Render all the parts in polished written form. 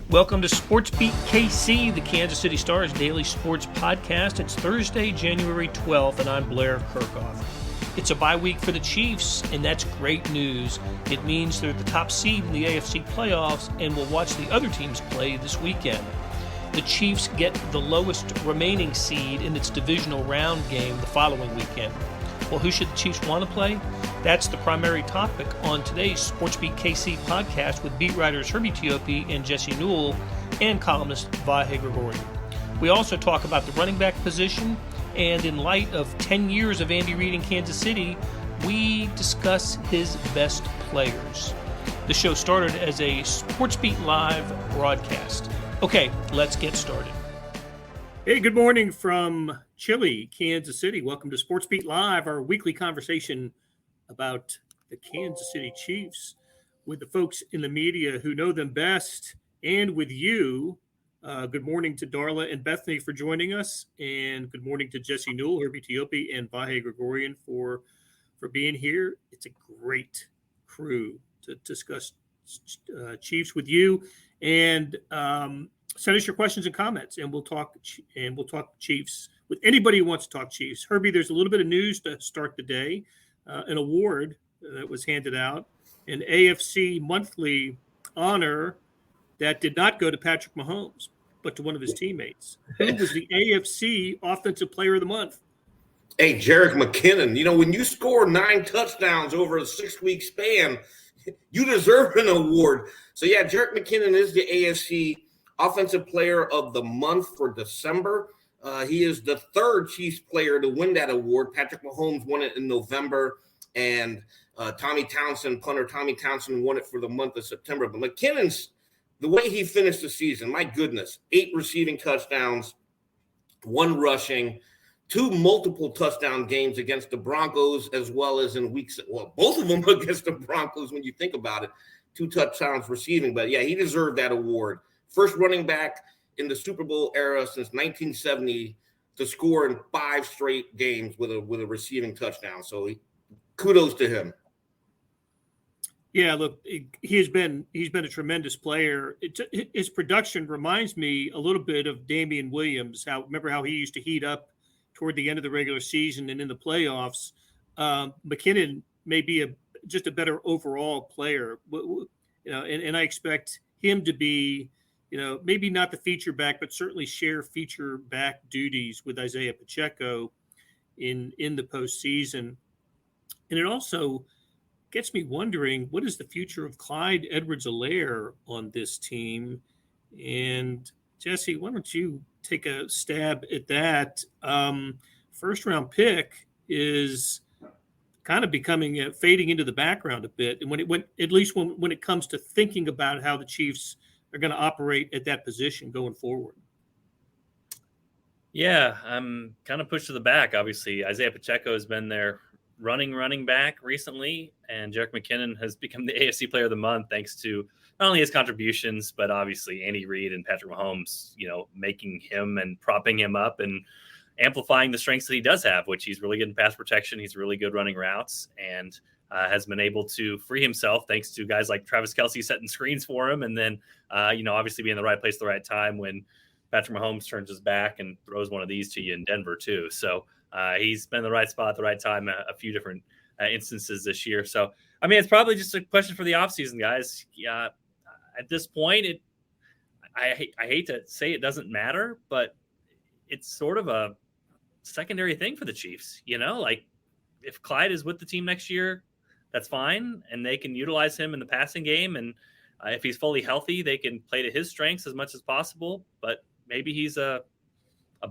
Welcome to SportsBeat KC, the Kansas City Star's daily sports podcast. It's Thursday, January 12th, and I'm Blair Kirchhoff. It's a bye week for the Chiefs, and that's great news. It means they're the top seed in the AFC playoffs, and we'll watch the other teams play this weekend. The Chiefs get the lowest remaining seed in its Divisional Round game the following weekend. Well, who should the Chiefs want to play? That's the primary topic on today's SportsBeat KC podcast with beat writers Herbie Teope and Jesse Newell and columnist Vahe Gregorian. We also talk about the running back position, and in light of 10 years of Andy Reid in Kansas City, we discuss his best players. The show started as a SportsBeat Live broadcast. Okay, let's get started. Hey, good morning from chilly Kansas City. Welcome to SportsBeat Live, our weekly conversation about the Kansas City Chiefs with the folks in the media who know them best, and with you. Good morning to Darla and Bethany for joining us, and good morning to Jesse Newell, Herbie Teope, and Vahe Gregorian for being here. It's a great crew to discuss Chiefs with you, and send us your questions and comments, and we'll talk Chiefs with anybody who wants to talk Chiefs. Herbie, there's a little bit of news to start the day. An award that was handed out, an AFC monthly honor that did not go to Patrick Mahomes, but to one of his teammates. Who was the AFC Offensive Player of the Month? Hey, Jerick McKinnon. You know, when you score 9 touchdowns over a 6-week span, you deserve an award. So, yeah, Jerick McKinnon is the AFC Offensive Player of the Month for December. He is the third Chiefs player to win that award. Patrick Mahomes won it in November, and punter Tommy Townsend won it for the month of September. But McKinnon's, the way he finished the season, my goodness, 8 receiving touchdowns, 1 rushing, 2 multiple touchdown games against the Broncos, as well as in weeks, well, both of them against the Broncos when you think about it, 2 touchdowns receiving. But, yeah, he deserved that award. First running back in the Super Bowl era since 1970 to score in 5 straight games with a receiving touchdown. So kudos to him. Yeah, look, he's been a tremendous player. His production reminds me a little bit of Damian Williams. Remember how he used to heat up toward the end of the regular season and in the playoffs. McKinnon may be just a better overall player, and I expect him to be, maybe not the feature back, but certainly share feature back duties with Isaiah Pacheco in the postseason. And it also gets me wondering, what is the future of Clyde Edwards-Helaire on this team? And Jesse, why don't you take a stab at that? First round pick is kind of becoming fading into the background a bit. And when it comes to thinking about how the Chiefs are going to operate at that position going forward. Yeah, I'm kind of pushed to the back. Obviously, Isaiah Pacheco has been their running back recently, and Jerick McKinnon has become the AFC Player of the Month thanks to not only his contributions, but obviously Andy Reid and Patrick Mahomes, making him and propping him up and amplifying the strengths that he does have, which he's really good in pass protection. He's really good running routes, and has been able to free himself thanks to guys like Travis Kelce setting screens for him. And then, obviously being in the right place at the right time when Patrick Mahomes turns his back and throws one of these to you in Denver too. So he's been in the right spot at the right time a few different instances this year. So, I mean, it's probably just a question for the offseason, guys. At this point, I hate to say it doesn't matter, but it's sort of a secondary thing for the Chiefs. If Clyde is with the team next year, that's fine, and they can utilize him in the passing game. And if he's fully healthy, they can play to his strengths as much as possible. But maybe he's a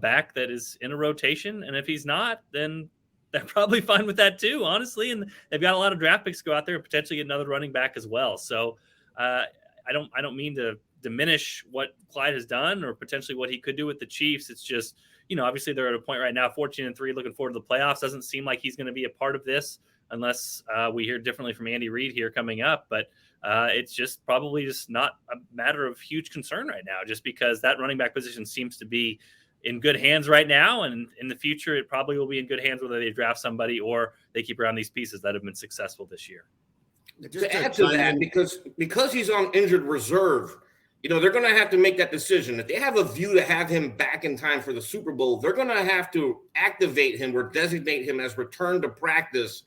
back that is in a rotation, and if he's not, then they're probably fine with that too, honestly. And they've got a lot of draft picks to go out there and potentially get another running back as well. So I don't mean to diminish what Clyde has done or potentially what he could do with the Chiefs. It's just, obviously they're at a point right now, 14-3, looking forward to the playoffs. Doesn't seem like he's going to be a part of this unless we hear differently from Andy Reid here coming up. But it's just probably just not a matter of huge concern right now, just because that running back position seems to be in good hands right now. And in the future, it probably will be in good hands whether they draft somebody or they keep around these pieces that have been successful this year. To add to that, because he's on injured reserve, they're going to have to make that decision. If they have a view to have him back in time for the Super Bowl, they're going to have to activate him or designate him as return to practice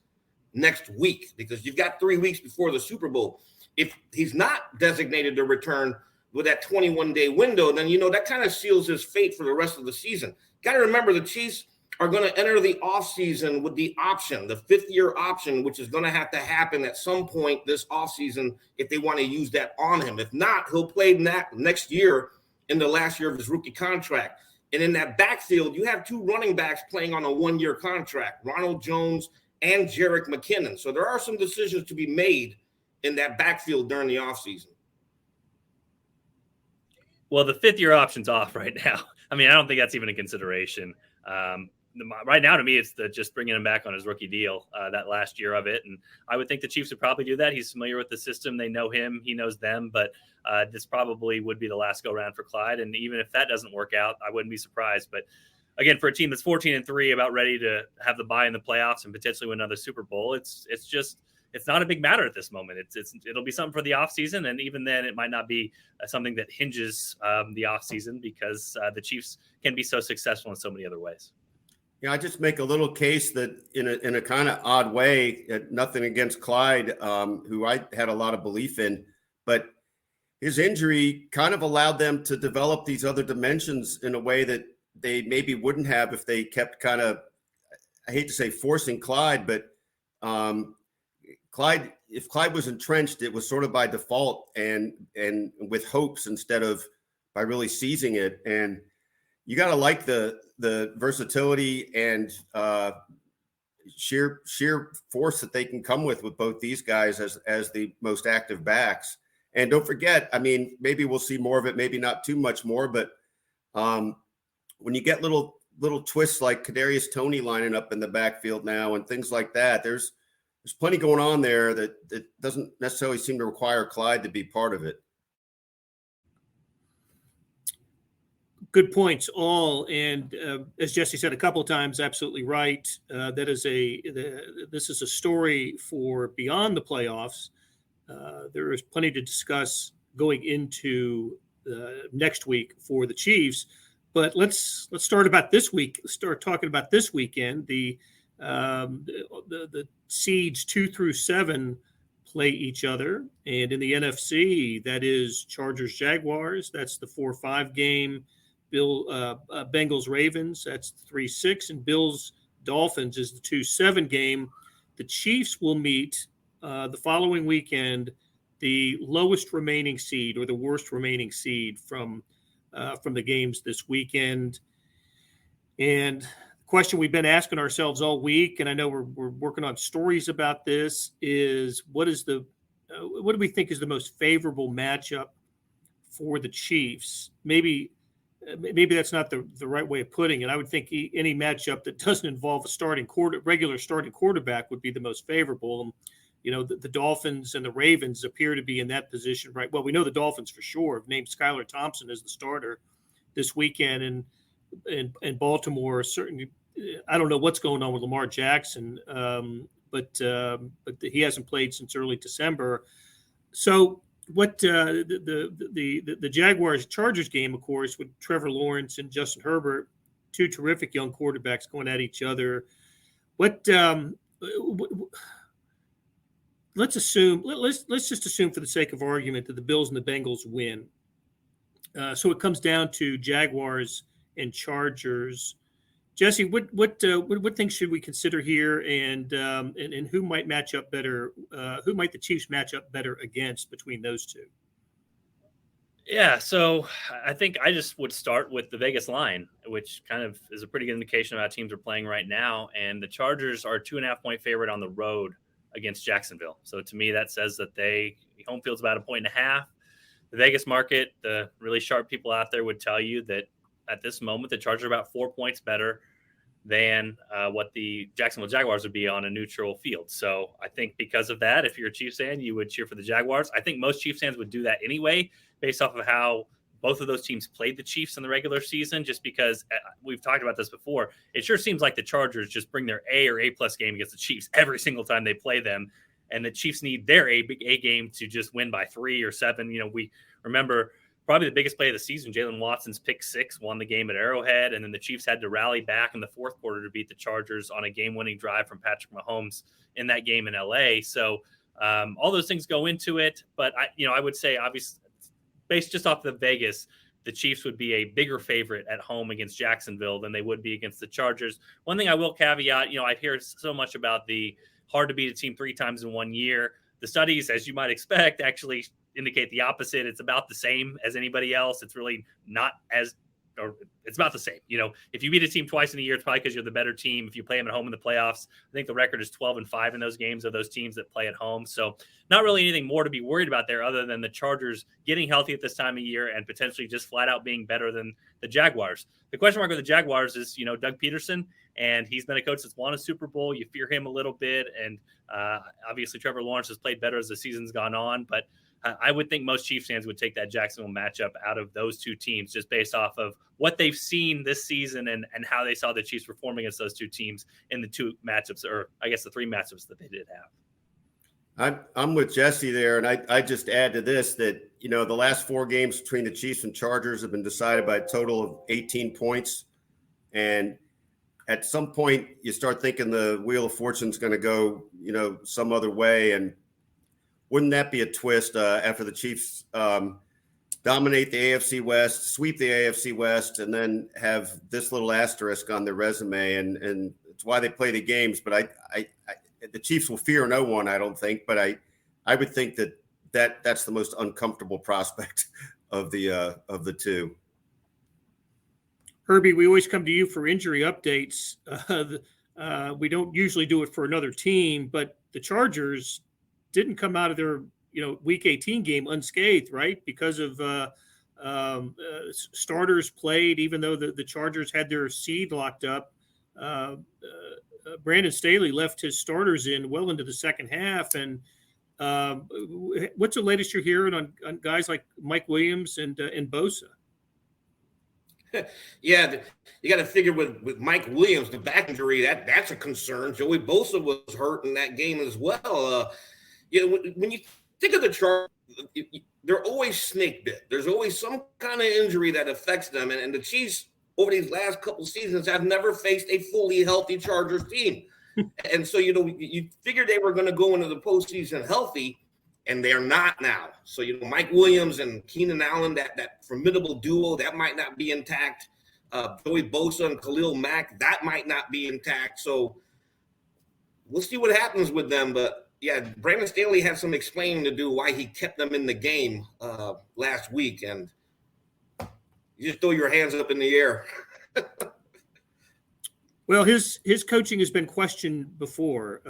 next week, because you've got 3 weeks before the Super Bowl. If he's not designated to return with that 21-day window, then, that kind of seals his fate for the rest of the season. Got to remember, the Chiefs are going to enter the offseason with the option, the 5th-year option, which is going to have to happen at some point this offseason if they want to use that on him. If not, he'll play next year in the last year of his rookie contract. And in that backfield, you have 2 running backs playing on a 1-year contract, Ronald Jones and Jerick McKinnon. So there are some decisions to be made in that backfield during the offseason. Well, the 5th-year option's off right now. I mean, I don't think that's even a consideration. Right now, to me, it's just bringing him back on his rookie deal, that last year of it. And I would think the Chiefs would probably do that. He's familiar with the system. They know him. He knows them. But this probably would be the last go-round for Clyde. And even if that doesn't work out, I wouldn't be surprised. But, again, for a team that's 14-3, about ready to have the bye in the playoffs and potentially win another Super Bowl, it's not a big matter at this moment. It'll be something for the offseason, and even then it might not be something that hinges the offseason, because the Chiefs can be so successful in so many other ways. I just make a little case that in a kind of odd way, nothing against Clyde, who I had a lot of belief in, but his injury kind of allowed them to develop these other dimensions in a way that they maybe wouldn't have if they kept kind of, I hate to say forcing Clyde, but if Clyde was entrenched, it was sort of by default and with hopes instead of by really seizing it. And you got to like the versatility and sheer force that they can come with both these guys as the most active backs. And don't forget, I mean, maybe we'll see more of it, maybe not too much more, but when you get little twists like Kadarius Toney lining up in the backfield now and things like that, there's plenty going on there that doesn't necessarily seem to require Clyde to be part of it. Good points, all. And as Jesse said a couple of times, absolutely right. This is a story for beyond the playoffs. There is plenty to discuss going into next week for the Chiefs. But let's start about this week. Start talking about this weekend. The seeds 2 through 7 play each other, and in the NFC, that is Chargers Jaguars. That's the 4-5 game. Bengals Ravens. That's 3-6, and Bills Dolphins is the 2-7 game. The Chiefs will meet the following weekend, the lowest remaining seed or the worst remaining seed from the games this weekend. And the question we've been asking ourselves all week, and I know we're working on stories about this, is what do we think is the most favorable matchup for the Chiefs? Maybe that's not the right way of putting it. I would think any matchup that doesn't involve a regular starting quarterback would be the most favorable. The Dolphins and the Ravens appear to be in that position, right? Well, we know the Dolphins for sure have named Skylar Thompson as the starter this weekend, and Baltimore certainly. I don't know what's going on with Lamar Jackson, but he hasn't played since early December. So what the Jaguars Chargers game, of course, with Trevor Lawrence and Justin Herbert, 2 terrific young quarterbacks going at each other. Let's just assume for the sake of argument that the Bills and the Bengals win. So it comes down to Jaguars and Chargers. Jesse, what things should we consider here, and who might match up better? Who might the Chiefs match up better against between those two? Yeah, so I think I just would start with the Vegas line, which kind of is a pretty good indication of how teams are playing right now. And the Chargers are 2.5-point favorite on the road against Jacksonville. So to me, that says that home field's about 1.5. The Vegas market, the really sharp people out there would tell you that at this moment, the Chargers are about 4 points better than what the Jacksonville Jaguars would be on a neutral field. So I think because of that, if you're a Chiefs fan, you would cheer for the Jaguars. I think most Chiefs fans would do that anyway, based off of how both of those teams played the Chiefs in the regular season, just because we've talked about this before. It sure seems like the Chargers just bring their A or A-plus game against the Chiefs every single time they play them. And the Chiefs need their A game to just win by 3 or 7. We remember probably the biggest play of the season. Jalen Watson's pick 6 won the game at Arrowhead, and then the Chiefs had to rally back in the fourth quarter to beat the Chargers on a game-winning drive from Patrick Mahomes in that game in LA. So all those things go into it, but I would say, obviously, based just off the Vegas, the Chiefs would be a bigger favorite at home against Jacksonville than they would be against the Chargers. One thing I will caveat, I hear so much about the hard to beat a team 3 times in 1 year. The studies, as you might expect, actually indicate the opposite. It's about the same as anybody else. It's really not or it's about the same. If you beat a team twice in a year, it's probably because you're the better team. If you play them at home in the playoffs, I think the record is 12-5 in those games of those teams that play at home. So not really anything more to be worried about there other than the Chargers getting healthy at this time of year and potentially just flat out being better than the Jaguars. The question mark with the Jaguars is, Doug Peterson, and he's been a coach that's won a Super Bowl. You fear him a little bit. And obviously Trevor Lawrence has played better as the season's gone on, but I would think most Chiefs fans would take that Jacksonville matchup out of those two teams just based off of what they've seen this season and how they saw the Chiefs perform against those two teams in the 2 matchups, or I guess the 3 matchups that they did have. I'm with Jesse there, and I just add to this that, the last 4 games between the Chiefs and Chargers have been decided by a total of 18 points. And at some point, you start thinking the Wheel of Fortune is going to go, some other way. And wouldn't that be a twist after the Chiefs dominate the AFC West, sweep the AFC West, and then have this little asterisk on their resume? And it's why they play the games. But the Chiefs will fear no one, I don't think. But I would think that's the most uncomfortable prospect of the two. Herbie, we always come to you for injury updates. We don't usually do it for another team, but the Chargers didn't come out of their Week 18 game unscathed, right? Because of starters played, even though the Chargers had their seed locked up. Brandon Staley left his starters in well into the second half. And what's the latest you're hearing on guys like Mike Williams and Bosa? Yeah, you got to figure with Mike Williams, the back injury, that's a concern. Joey Bosa was hurt in that game as well. When you think of the Chargers, they're always snake bit. There's always some kind of injury that affects them. And the Chiefs, over these last couple seasons, have never faced a fully healthy Chargers team. And so, you figured they were going to go into the postseason healthy, and they're not now. So, Mike Williams and Keenan Allen, that formidable duo, that might not be intact. Joey Bosa and Khalil Mack, that might not be intact. So we'll see what happens with them. But, yeah, Brandon Staley had some explaining to do why he kept them in the game last week. And you just throw your hands up in the air. Well, his coaching has been questioned before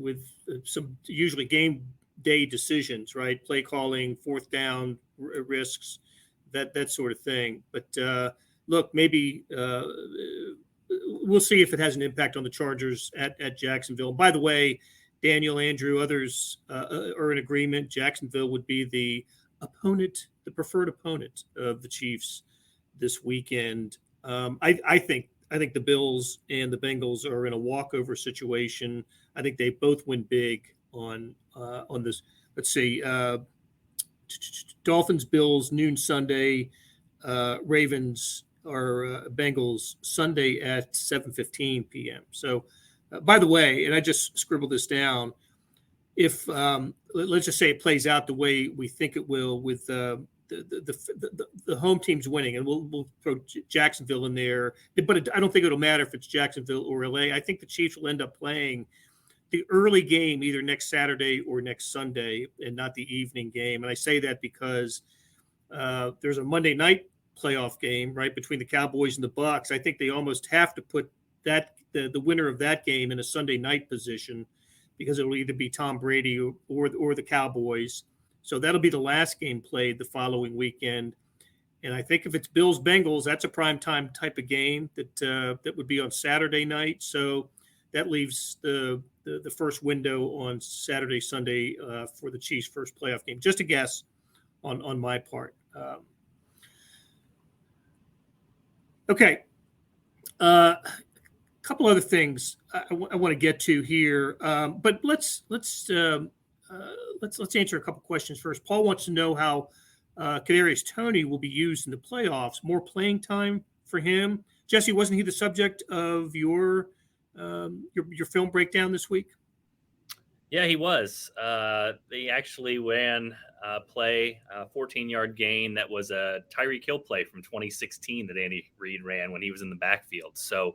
with some usually game day decisions, right? Play calling, fourth down risks, that sort of thing. But look, maybe we'll see if it has an impact on the Chargers at Jacksonville. By the way, Daniel, Andrew, others are in agreement. Jacksonville would be the preferred opponent of the Chiefs this weekend. I think the Bills and the Bengals are in a walkover situation. I think they both win big on this. Let's see, Dolphins, Bills, noon Sunday, Ravens or Bengals Sunday at 7:15 p.m. So, by the way, and I just scribbled this down, if let's just say it plays out the way we think it will with the home team's winning, and we'll throw Jacksonville in there, but I don't think it'll matter if it's Jacksonville or LA. I think the Chiefs will end up playing the early game either next Saturday or next Sunday and not the evening game. And I say that because there's a Monday night playoff game right between the Cowboys and the Bucs. I think they almost have to put that the winner of that game in a Sunday night position because it'll either be Tom Brady or the Cowboys. So that'll be the last game played the following weekend. And I think if it's Bills-Bengals, that's a primetime type of game that would be on Saturday night. So that leaves the first window on Saturday, Sunday for the Chiefs' first playoff game. Just a guess on my part. Okay. A couple other things I want to get to here, but let's answer a couple questions first. Paul wants to know how Kadarius Toney will be used in the playoffs. More playing time for him. Jesse, wasn't he the subject of your film breakdown this week? Yeah, he was. They actually ran a play, a 14-yard gain that was a Tyreek Hill play from 2016 that Andy Reid ran when he was in the backfield. So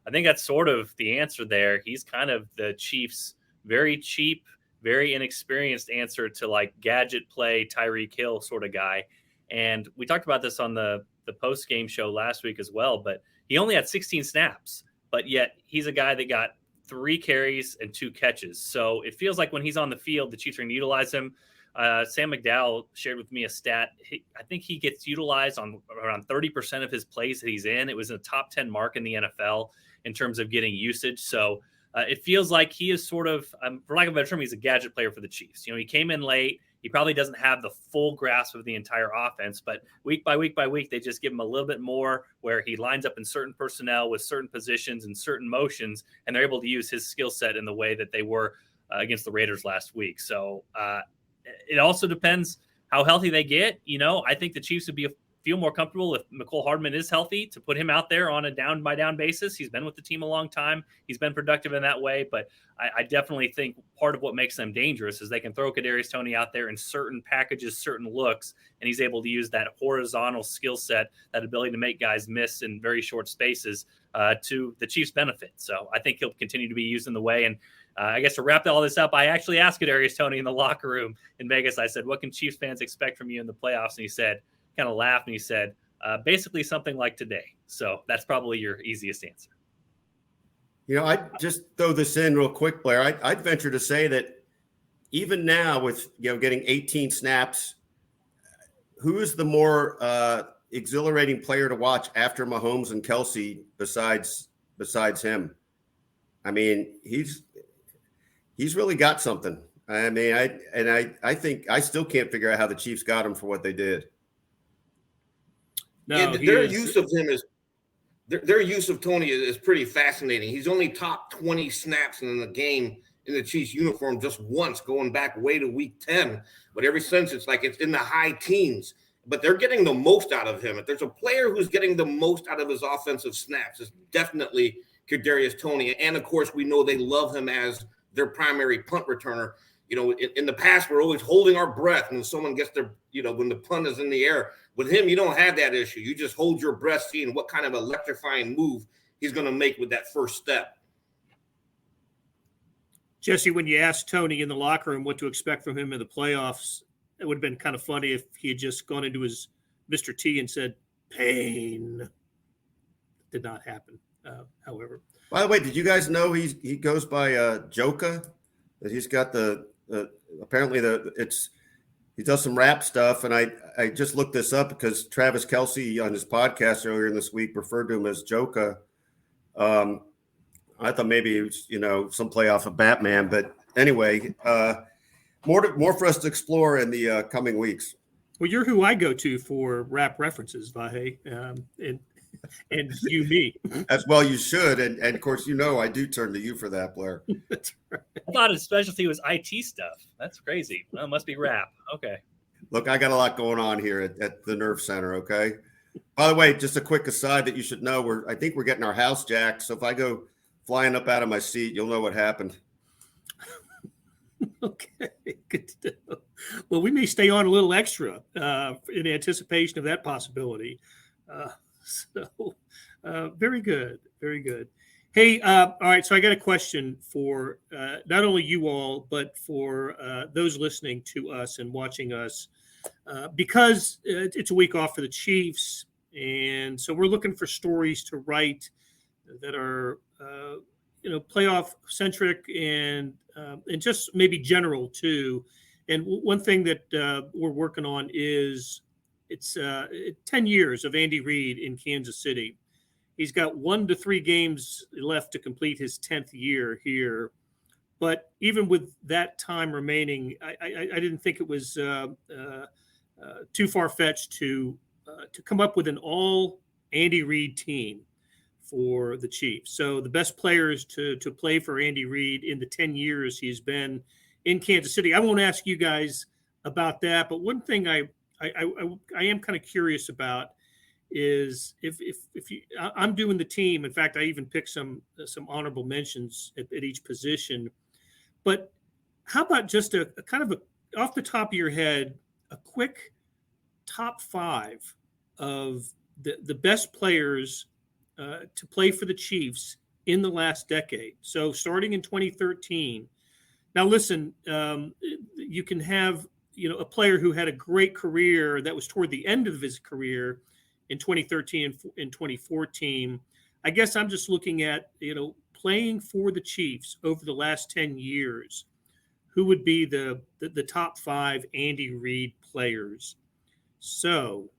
I think that's sort of the answer there. He's kind of the Chiefs' very cheap, very inexperienced answer to like gadget play Tyreek Hill sort of guy. And we talked about this on the post-game show last week as well, but he only had 16 snaps, but yet he's a guy that got 3 carries and 2 catches. So it feels like when he's on the field, the Chiefs are going to utilize him. Sam McDowell shared with me a stat. I think he gets utilized on around 30% of his plays that he's in. It was a top 10 mark in the NFL in terms of getting usage. So it feels like he is sort of, for lack of a better term, he's a gadget player for the Chiefs. You know, he came in late. He probably doesn't have the full grasp of the entire offense, but week by week by week, they just give him a little bit more where he lines up in certain personnel with certain positions and certain motions, and they're able to use his skill set in the way that they were against the Raiders last week. So it also depends how healthy they get. You know, I think the Chiefs would feel more comfortable if McCole Hardman is healthy to put him out there on a down-by-down basis. He's been with the team a long time. He's been productive in that way, but I definitely think part of what makes them dangerous is they can throw Kadarius Toney out there in certain packages, certain looks, and he's able to use that horizontal skill set, that ability to make guys miss in very short spaces to the Chiefs' benefit. So I think he'll continue to be used in the way. And I guess to wrap all this up, I actually asked Kadarius Toney in the locker room in Vegas. I said, what can Chiefs fans expect from you in the playoffs? And he said, kind of laughed, and he said, basically something like today. So that's probably your easiest answer. You know, I'd just throw this in real quick, Blair. I'd venture to say that even now with, you know, getting 18 snaps, who is the more exhilarating player to watch after Mahomes and Kelsey besides him? I mean, he's really got something. I mean, I think I still can't figure out how the Chiefs got him for what they did. No, and their use of Toney is pretty fascinating. He's only top 20 snaps in the game in the Chiefs uniform just once, going back way to week 10. But ever since, it's like it's in the high teens. But they're getting the most out of him. If there's a player who's getting the most out of his offensive snaps, it's definitely Kadarius Toney. And of course, we know they love him as their primary punt returner. You know, in the past, we're always holding our breath when someone gets their, you know, when the punt is in the air. With him, you don't have that issue. You just hold your breath, seeing what kind of electrifying move he's going to make with that first step. Jesse, when you asked Toney in the locker room what to expect from him in the playoffs, it would have been kind of funny if he had just gone into his Mr. T and said, pain. Did not happen, however. By the way, did you guys know he goes by Joka? That he's got apparently he does some rap stuff, and I just looked this up because Travis Kelce on his podcast earlier in this week referred to him as Joka. I thought maybe it was, you know, some play off of Batman, but anyway, more for us to explore in the coming weeks. Well, you're who I go to for rap references, Vahe, and you me. As well you should, and of course, you know, I do turn to you for that, Blair. That's right. I thought his specialty was IT stuff. That's crazy. Well, it must be rap. Okay. Look, I got a lot going on here at the Nerve Center, okay? By the way, just a quick aside that you should know, I think we're getting our house jacked, so if I go flying up out of my seat, you'll know what happened. Okay, good to know. Well, we may stay on a little extra in anticipation of that possibility. Very good, very good. Hey, all right, so I got a question for not only you all, but for those listening to us and watching us, because it's a week off for the Chiefs, and so we're looking for stories to write that are, playoff centric and just maybe general too. And one thing that we're working on is it's 10 years of Andy Reid in Kansas City. He's got 1 to 3 games left to complete his 10th year here. But even with that time remaining, I didn't think it was too far-fetched to come up with an all Andy Reid team for the Chiefs. So the best players to play for Andy Reid in the 10 years he's been in Kansas City. I won't ask you guys about that, but one thing I I am kind of curious about is if you, I'm doing the team. In fact, I even picked some honorable mentions at each position. But how about just a kind of a off the top of your head, a quick top 5 of the best players to play for the Chiefs in the last decade. So starting in 2013. Now, listen, you can have a player who had a great career that was toward the end of his career in 2013 and 2014. I guess I'm just looking at, playing for the Chiefs over the last 10 years. Who would be the top 5 Andy Reid players? So,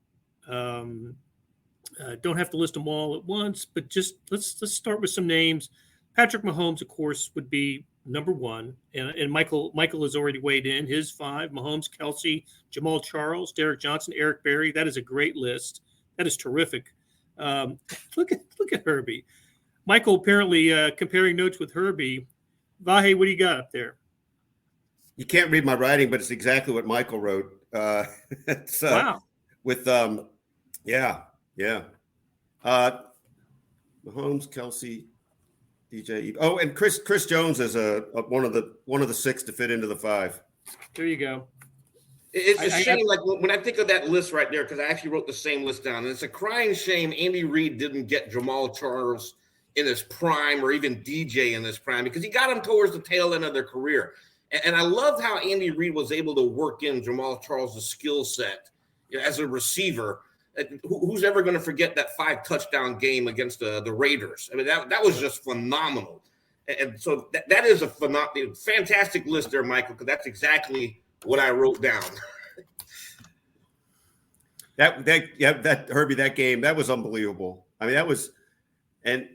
don't have to list them all at once, but just let's start with some names. Patrick Mahomes, of course, would be number 1, and Michael has already weighed in his 5. Mahomes, Kelsey, Jamal Charles, Derek Johnson, Eric Berry. That is a great list. That is terrific. Look at Herbie. Michael apparently comparing notes with Herbie. Vahe, what do you got up there? You can't read my writing, but it's exactly what Michael wrote. Wow. With Mahomes, Kelsey, DJ. Oh, and Chris Jones is one of the 6 to fit into the 5. There you go. It's a shame, like when I think of that list right there, because I actually wrote the same list down, and it's a crying shame Andy Reid didn't get Jamal Charles in his prime or even DJ in his prime, because he got him towards the tail end of their career. And I loved how Andy Reid was able to work in Jamal Charles' skill set as a receiver. Who's ever going to forget that 5-touchdown game against the Raiders? I mean, that was just phenomenal. And so that is a fantastic list there, Michael, because that's exactly what I wrote down. that Herbie, that game, that was unbelievable. I mean, that was, and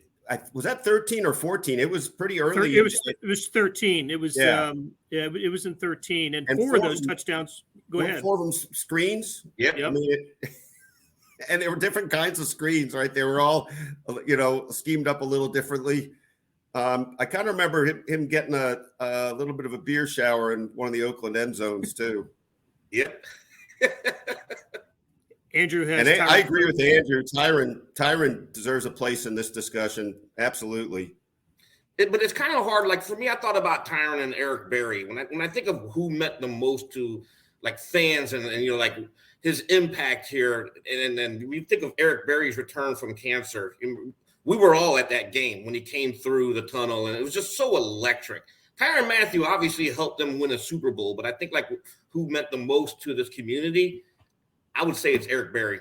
was that 13 or 14? It was pretty early. It was 13. It was it was in 13, and 4 of those touchdowns. Go ahead. 4 of them screens. Yep. I mean, and they were different kinds of screens, right? They were all, schemed up a little differently. I kind of remember him getting a little bit of a beer shower in one of the Oakland end zones too. Yep. Andrew has. And I agree with Andrew. Tyron deserves a place in this discussion. Absolutely. But it's kind of hard. Like for me, I thought about Tyron and Eric Berry when I think of who meant the most to like fans and like his impact here. And then we think of Eric Berry's return from cancer. We were all at that game when he came through the tunnel, and it was just so electric. Tyrann Mathieu obviously helped them win a Super Bowl, but I think like who meant the most to this community, I would say it's Eric Berry.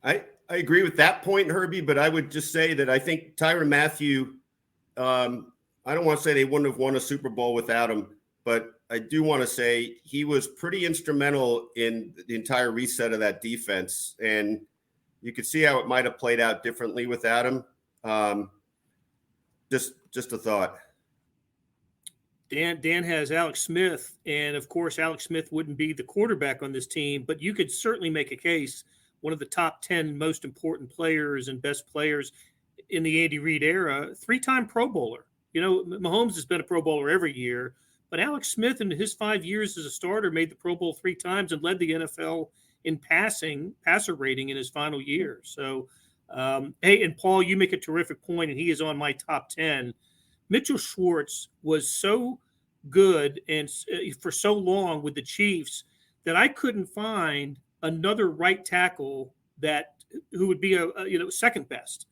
I agree with that point, Herbie, but I would just say that I think Tyrann Mathieu, I don't want to say they wouldn't have won a Super Bowl without him, but I do want to say he was pretty instrumental in the entire reset of that defense. And you could see how it might have played out differently without him. Just a thought. Dan has Alex Smith, and of course, Alex Smith wouldn't be the quarterback on this team, but you could certainly make a case one of the top 10 most important players and best players in the Andy Reid era, 3-time Pro Bowler. Mahomes has been a Pro Bowler every year, but Alex Smith in his 5 years as a starter made the Pro Bowl 3 times and led the NFL in passer rating in his final year. So, hey, and Paul, you make a terrific point, and he is on my top 10. Mitchell Schwartz was so good and for so long with the Chiefs that I couldn't find another right tackle who would be a second best.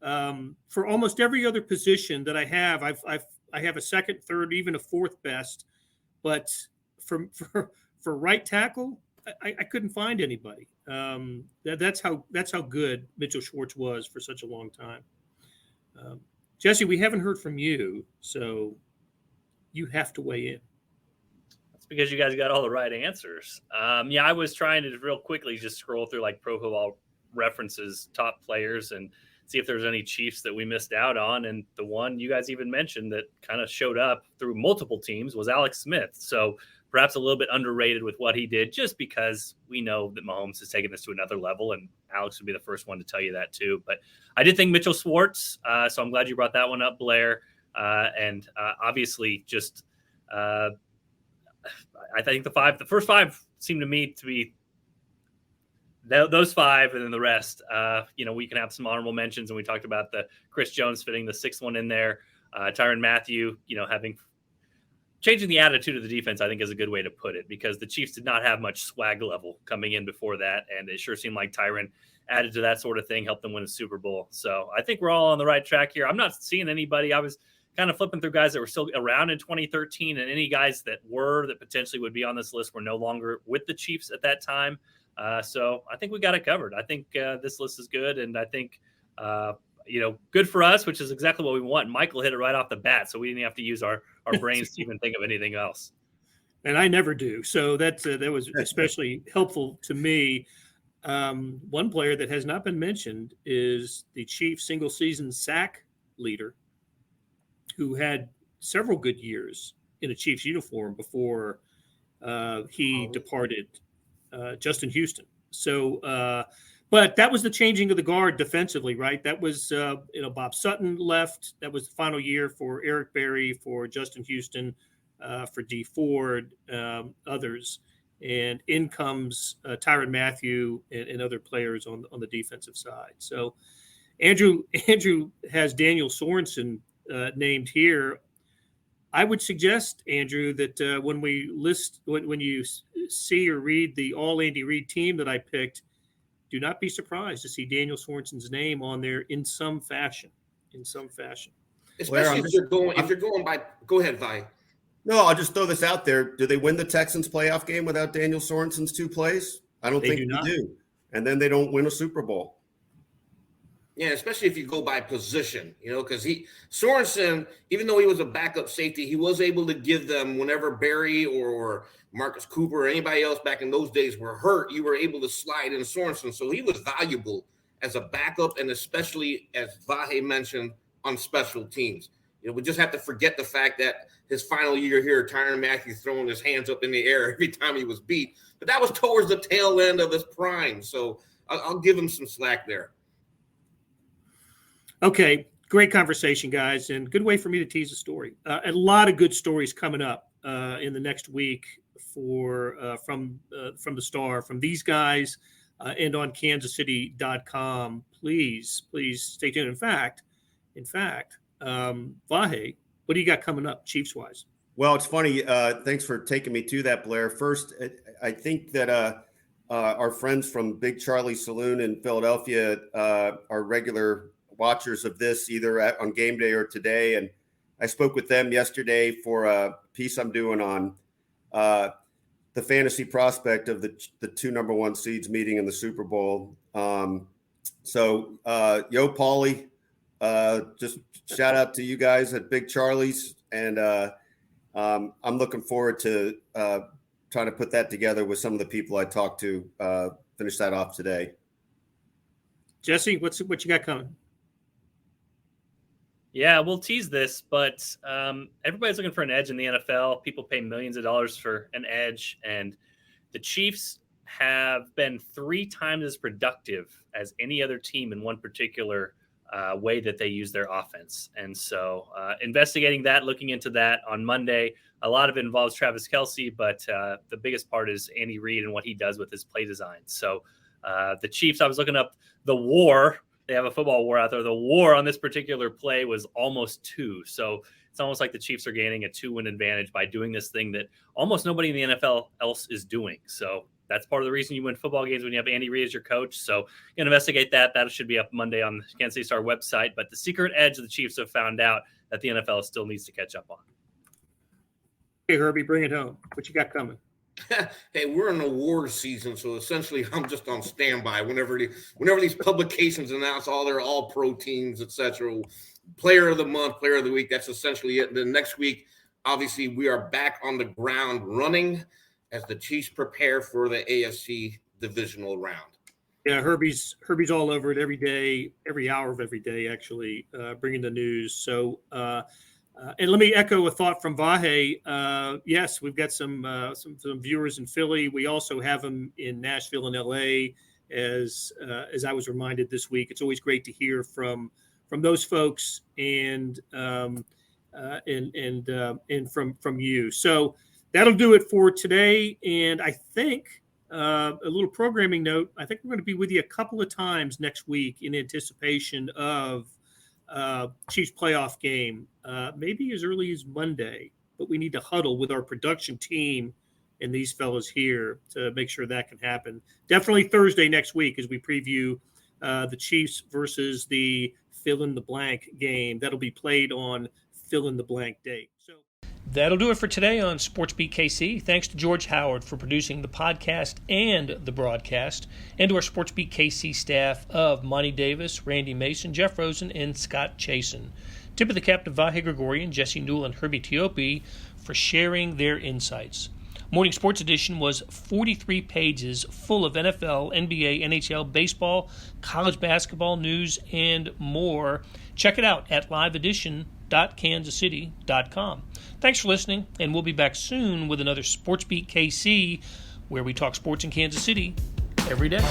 For almost every other position that I have, I have a second, third, even a fourth best, but for right tackle, I couldn't find anybody. That's how good Mitchell Schwartz was for such a long time. Jesse, we haven't heard from you, so you have to weigh in. That's because you guys got all the right answers. I was trying to real quickly just scroll through like Pro Football References top players and see if there's any Chiefs that we missed out on. And the one you guys even mentioned that kind of showed up through multiple teams was Alex Smith. So perhaps a little bit underrated with what he did, just because we know that Mahomes has taken this to another level, and Alex would be the first one to tell you that too. But I did think Mitchell Schwartz, so I'm glad you brought that one up, Blair. And obviously just I think the first 5 seem to me to be those five, and then the rest, we can have some honorable mentions. And we talked about the Chris Jones fitting the sixth one in there. Tyrann Mathieu, changing the attitude of the defense, I think, is a good way to put it, because the Chiefs did not have much swag level coming in before that. And it sure seemed like Tyrann added to that sort of thing, helped them win a Super Bowl. So I think we're all on the right track here. I'm not seeing anybody. I was kind of flipping through guys that were still around in 2013, and any guys that potentially would be on this list were no longer with the Chiefs at that time. So I think we got it covered. I think this list is good, and I think good for us, which is exactly what we want. Michael hit it right off the bat, so we didn't have to use our brains to even think of anything else. And I never do. So that was especially helpful to me. One player that has not been mentioned is the Chiefs single-season sack leader, who had several good years in a Chiefs uniform before he departed, Justin Houston. So, but that was the changing of the guard defensively, right? That was, Bob Sutton left. That was the final year for Eric Berry, for Justin Houston, for D Ford, others. And in comes Tyrann Mathieu and other players on the defensive side. So Andrew has Daniel Sorensen named here. I would suggest, Andrew, that when you see or read the all Andy Reid team that I picked, do not be surprised to see Daniel Sorensen's name on there in some fashion. Especially if you're going by. Go ahead, Vi. No, I'll just throw this out there. Do they win the Texans playoff game without Daniel Sorensen's 2 plays? I don't think they do. And then they don't win a Super Bowl. Yeah, especially if you go by position, because Sorensen, even though he was a backup safety, he was able to give them, whenever Barry or Marcus Cooper or anybody else back in those days were hurt, you were able to slide in Sorensen. So he was valuable as a backup, and especially, as Vahe mentioned, on special teams. We just have to forget the fact that his final year here, Tyrann Mathieu throwing his hands up in the air every time he was beat. But that was towards the tail end of his prime. So I'll give him some slack there. Okay, great conversation, guys, and good way for me to tease a story. A lot of good stories coming up in the next week from the Star, from these guys, and on kansascity.com. Please stay tuned. In fact, Vahe, what do you got coming up, Chiefs-wise? Well, it's funny. Thanks for taking me to that, Blair. First, I think that our friends from Big Charlie Saloon in Philadelphia are regular watchers of this, either on game day or today. And I spoke with them yesterday for a piece I'm doing on the fantasy prospect of the 2 number 1 seeds meeting in the Super Bowl. So Yo Paulie, just shout out to you guys at Big Charlie's. And I'm looking forward to trying to put that together with some of the people I talked to, finish that off today. Jesse, what you got coming? Yeah, we'll tease this, but everybody's looking for an edge in the NFL. People pay millions of dollars for an edge, and the Chiefs have been 3 times as productive as any other team in one particular way that they use their offense. And so investigating that, looking into that on Monday. A lot of it involves Travis Kelce, but the biggest part is Andy Reid and what he does with his play design. So the Chiefs, I was looking up the WAR. They have a football WAR out there. The WAR on this particular play was almost 2. So it's almost like the Chiefs are gaining a 2-win advantage by doing this thing that almost nobody in the NFL else is doing. So that's part of the reason you win football games when you have Andy Reid as your coach. So you can investigate that. That should be up Monday on the Kansas City Star website. But the secret edge the Chiefs have found out that the NFL still needs to catch up on. Hey, Herbie, bring it home. What you got coming? Hey, we're in awards season, so essentially I'm just on standby whenever these publications announce all their all-pro teams, etc. Player of the month, player of the week, that's essentially it. And then next week, obviously, we are back on the ground running as the Chiefs prepare for the AFC Divisional Round. Yeah, Herbie's all over it every day, every hour of every day, actually, bringing the news. So, and let me echo a thought from Vahe. Yes, we've got some viewers in Philly. We also have them in Nashville and LA. As I was reminded this week, it's always great to hear from those folks and from you. So that'll do it for today. And I think A little programming note, I think we're going to be with you a couple of times next week in anticipation of Chiefs playoff game, maybe as early as Monday, but we need to huddle with our production team and these fellows here to make sure that can happen. Definitely Thursday next week as we preview the Chiefs versus the fill-in-the-blank game. That'll be played on fill-in-the-blank date. So that'll do it for today on SportsBeat KC. Thanks to George Howard for producing the podcast and the broadcast, and to our SportsBeat KC staff of Monty Davis, Randy Mason, Jeff Rosen, and Scott Chasen. Tip of the cap to Vahe Gregorian, Jesse Newell, and Herbie Teope for sharing their insights. Morning Sports Edition was 43 pages full of NFL, NBA, NHL, baseball, college basketball news, and more. Check it out at liveedition.kansascity.com. Thanks for listening, and we'll be back soon with another SportsBeat KC, where we talk sports in Kansas City every day.